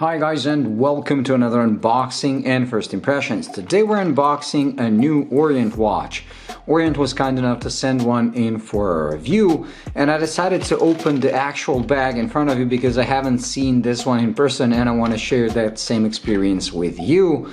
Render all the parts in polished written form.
Hi guys, and welcome to another unboxing and first impressions. Today we're unboxing a new Orient watch. Orient was kind enough to send one in for a review, and I decided to open the actual bag in front of you because I haven't seen this one in person and I want to share that same experience with you.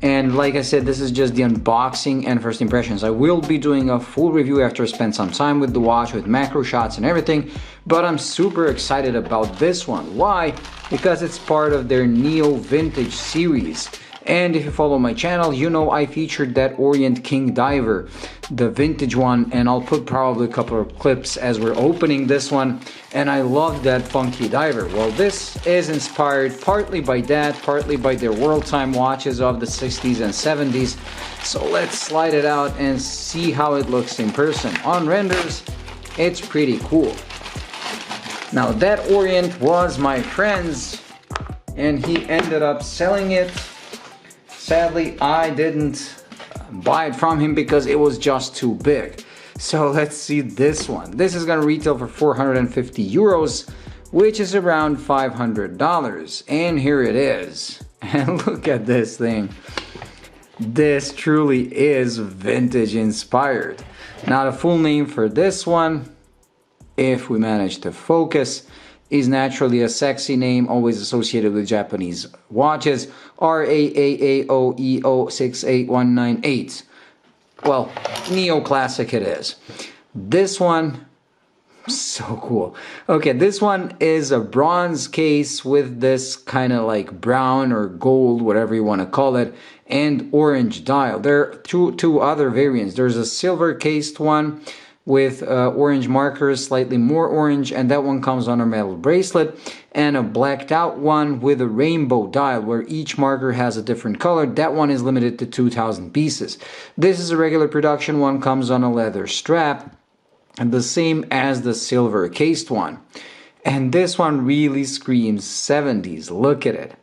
And like I said, this is just the unboxing and first impressions. I will be doing a full review after I spend some time with the watch, with macro shots and everything, but I'm super excited about this one. Why? Because it's part of their Neo Vintage series. And if you follow my channel, you know I featured that Orient King Diver, the vintage one, and I'll put probably a couple of clips as we're opening this one. And I love that funky diver. Well, this is inspired partly by that, partly by their world time watches of the 60s and 70s. So let's slide it out and see how it looks in person. On renders, it's pretty cool. Now that Orient was my friend's, and he ended up selling it. Sadly, I didn't buy it from him because it was just too big. So let's see this one. This is gonna retail for 450 euros, which is around $500. And here it is. And look at this thing. This truly is vintage inspired. Now the full name for this one, if we manage to focus, is naturally a sexy name always associated with Japanese watches, RAAAOEO 68198. Well, Neo Classic it is. This one, so cool. Okay, this one is a bronze case with this kind of like brown or gold, whatever you want to call it, and orange dial. There are two other variants. There's a silver cased one with orange markers, slightly more orange, and that one comes on a metal bracelet, and a blacked out one with a rainbow dial where each marker has a different color. That one is limited to 2,000 pieces. This is a regular production one, comes on a leather strap, and the same as the silver cased one. And this one really screams 70s. Look at it.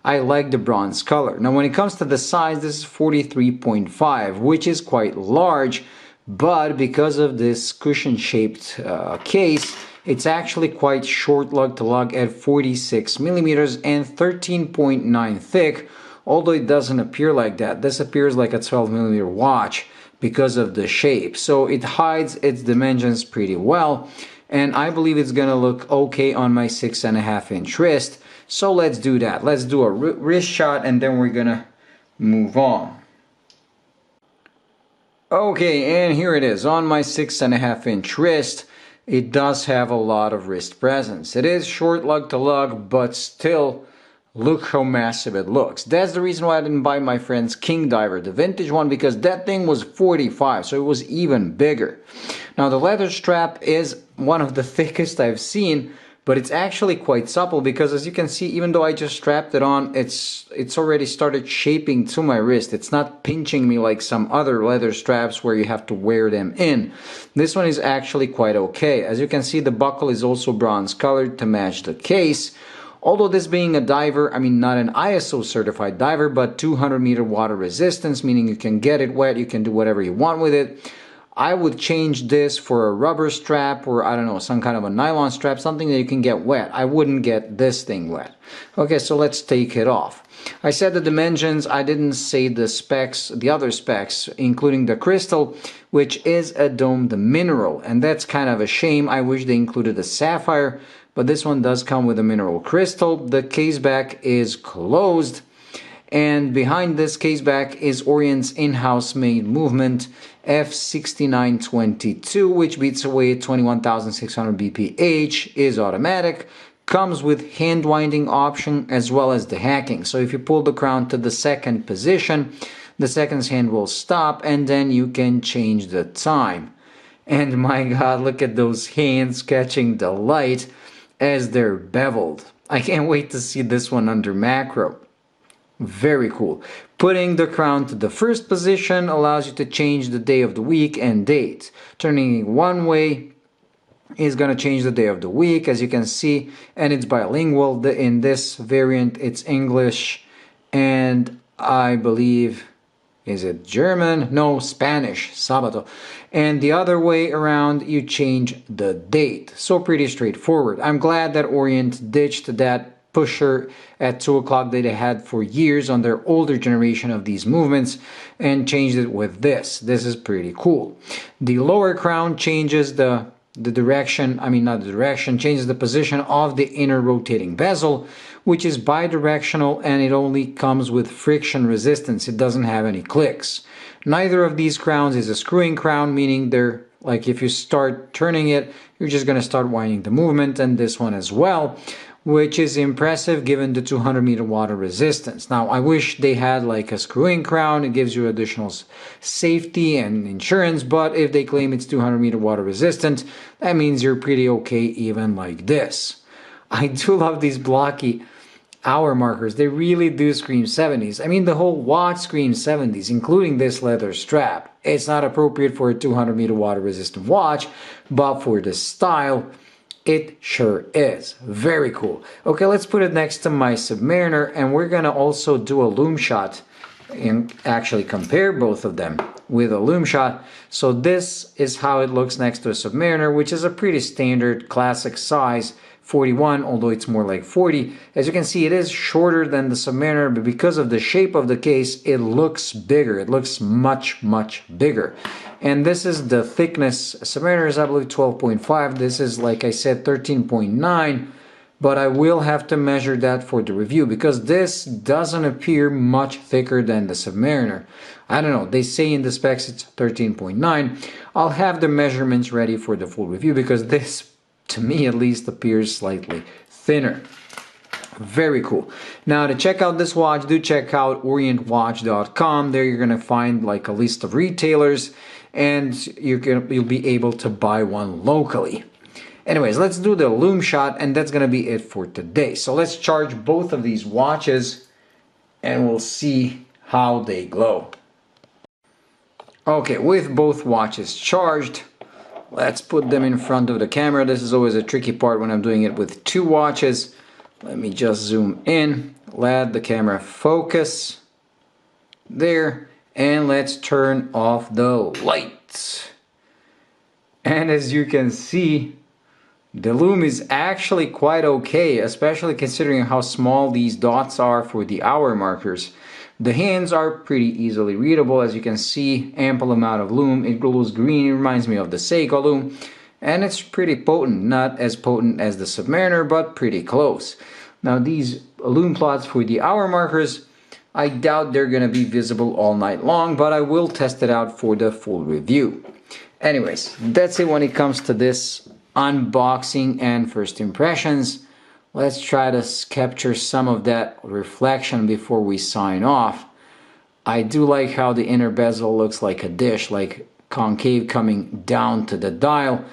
I like the bronze color. Now when it comes to the size, this is 43.5, which is quite large. But because of this cushion-shaped case, it's actually quite short lug to lug at 46 millimeters and 13.9 thick, although it doesn't appear like that. This appears like a 12 millimeter watch because of the shape. So it hides its dimensions pretty well, and I believe it's gonna look okay on my 6.5-inch wrist. So let's do that. Let's do a wrist shot and then we're gonna move on. Okay, and here it is on my 6.5-inch wrist. It does have a lot of wrist presence. It is short lug to lug, but still, look how massive it looks. That's the reason why I didn't buy my friend's King Diver, the vintage one, because that thing was 45, so it was even bigger. Now the leather strap is one of the thickest I've seen, but it's actually quite supple because, as you can see, even though I just strapped it on, it's already started shaping to my wrist. It's not pinching me like some other leather straps where you have to wear them in. This one is actually quite okay. As you can see, the buckle is also bronze colored to match the case. Although this being a diver, I mean not an ISO certified diver, but 200-meter water resistance, meaning you can get it wet, you can do whatever you want with it. I would change this for a rubber strap or, I don't know, some kind of a nylon strap, something that you can get wet. I wouldn't get this thing wet. Okay, so let's take it off. I said the dimensions, I didn't say the specs, the other specs, including the crystal, which is a domed mineral, and that's kind of a shame. I wish they included a sapphire, but this one does come with a mineral crystal. The case back is closed, and behind this case back is Orient's in-house made movement F6922, which beats away at 21,600 bph, is automatic, comes with hand winding option as well as the hacking. So if you pull the crown to the second position, the second hand will stop and then you can change the time. And my god, look at those hands catching the light as they're beveled. I can't wait to see this one under macro. Very cool. Putting the crown to the first position allows you to change the day of the week and date. Turning it one way is going to change the day of the week, as you can see, and it's bilingual. In this variant, it's English and I believe, is it German? No, Spanish, sábado. And the other way around, you change the date. So pretty straightforward. I'm glad that Orient ditched that pusher at 2 o'clock that they had for years on their older generation of these movements and changed it with this. This is pretty cool. The lower crown changes the direction, not the direction, changes the position of the inner rotating bezel, which is bidirectional, and it only comes with friction resistance. It doesn't have any clicks. Neither of these crowns is a screwing crown, meaning they're like if you start turning it, you're just going to start winding the movement, and this one as well, which is impressive given the 200 meter water resistance. Now, I wish they had like a screw-in crown. It gives you additional safety and insurance, but if they claim it's 200 meter water resistant, that means you're pretty okay even like this. I do love these blocky hour markers. They really do scream 70s. The whole watch screams 70s, including this leather strap. It's not appropriate for a 200 meter water resistant watch, but for this style, it sure is. Very cool. Okay, let's put it next to my Submariner, and we're gonna also do a Lume shot and actually compare both of them with a Lume shot. So this is how it looks next to a Submariner, which is a pretty standard classic size, 41, although it's more like 40. As you can see, it is shorter than the Submariner, but because of the shape of the case, it looks bigger. It looks much, much bigger. And this is the thickness. Submariner is, I believe, 12.5. This is, like I said, 13.9. But I will have to measure that for the review because this doesn't appear much thicker than the Submariner. I don't know. They say in the specs it's 13.9. I'll have the measurements ready for the full review because this, to me at least, appears slightly thinner. Very cool. Now, to check out this watch, do check out orientwatch.com. There you're going to find like a list of retailers, and you'll be able to buy one locally. Anyways, let's do the Lume shot, and that's going to be it for today. So let's charge both of these watches, and we'll see how they glow. Okay, with both watches charged, let's put them in front of the camera. This is always a tricky part when I'm doing it with two watches. Let me just zoom in, let the camera focus. There. And let's turn off the lights. And as you can see, the Lume is actually quite okay, especially considering how small these dots are for the hour markers. The hands are pretty easily readable. As you can see, ample amount of Lume. It glows green. It reminds me of the Seiko Lume. And it's pretty potent. Not as potent as the Submariner, but pretty close. Now these Lume plots for the hour markers, I doubt they're going to be visible all night long, but I will test it out for the full review. Anyways, that's it when it comes to this unboxing and first impressions. Let's try to capture some of that reflection before we sign off. I do like how the inner bezel looks like a dish, like concave coming down to the dial.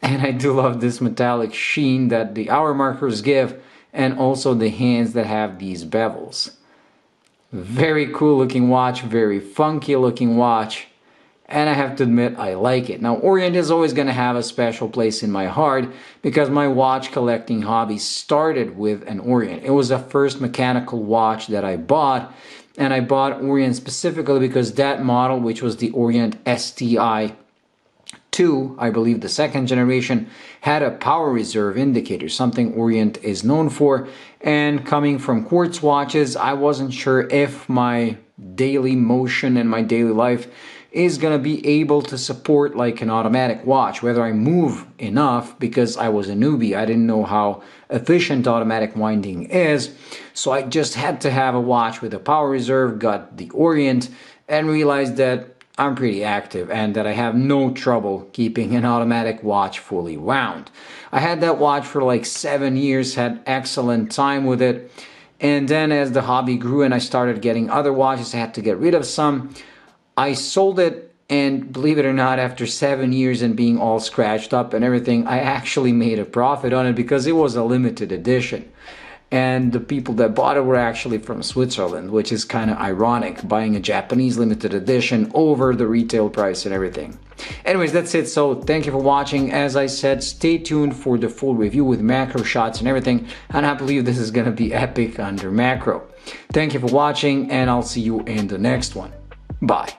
And I do love this metallic sheen that the hour markers give, and also the hands that have these bevels. Very cool looking watch, very funky looking watch, and I have to admit I like it. Now Orient is always going to have a special place in my heart because my watch collecting hobby started with an Orient. It was the first mechanical watch that I bought, and I bought Orient specifically because that model, which was the Orient STI 2, I believe the second generation, had a power reserve indicator, something Orient is known for. And coming from quartz watches, I wasn't sure if my daily motion and my daily life is going to be able to support like an automatic watch, whether I move enough, because I was a newbie. I didn't know how efficient automatic winding is. So I just had to have a watch with a power reserve, got the Orient, and realized that I'm pretty active and that I have no trouble keeping an automatic watch fully wound. I had that watch for like 7 years, had excellent time with it. And then as the hobby grew and I started getting other watches, I had to get rid of some. I sold it, and believe it or not, after 7 years and being all scratched up and everything, I actually made a profit on it because it was a limited edition. And the people that bought it were actually from Switzerland, which is kind of ironic, buying a Japanese limited edition over the retail price and everything. Anyways, that's it. So thank you for watching. As I said, stay tuned for the full review with macro shots and everything. And I believe this is going to be epic under macro. Thank you for watching, and I'll see you in the next one. Bye.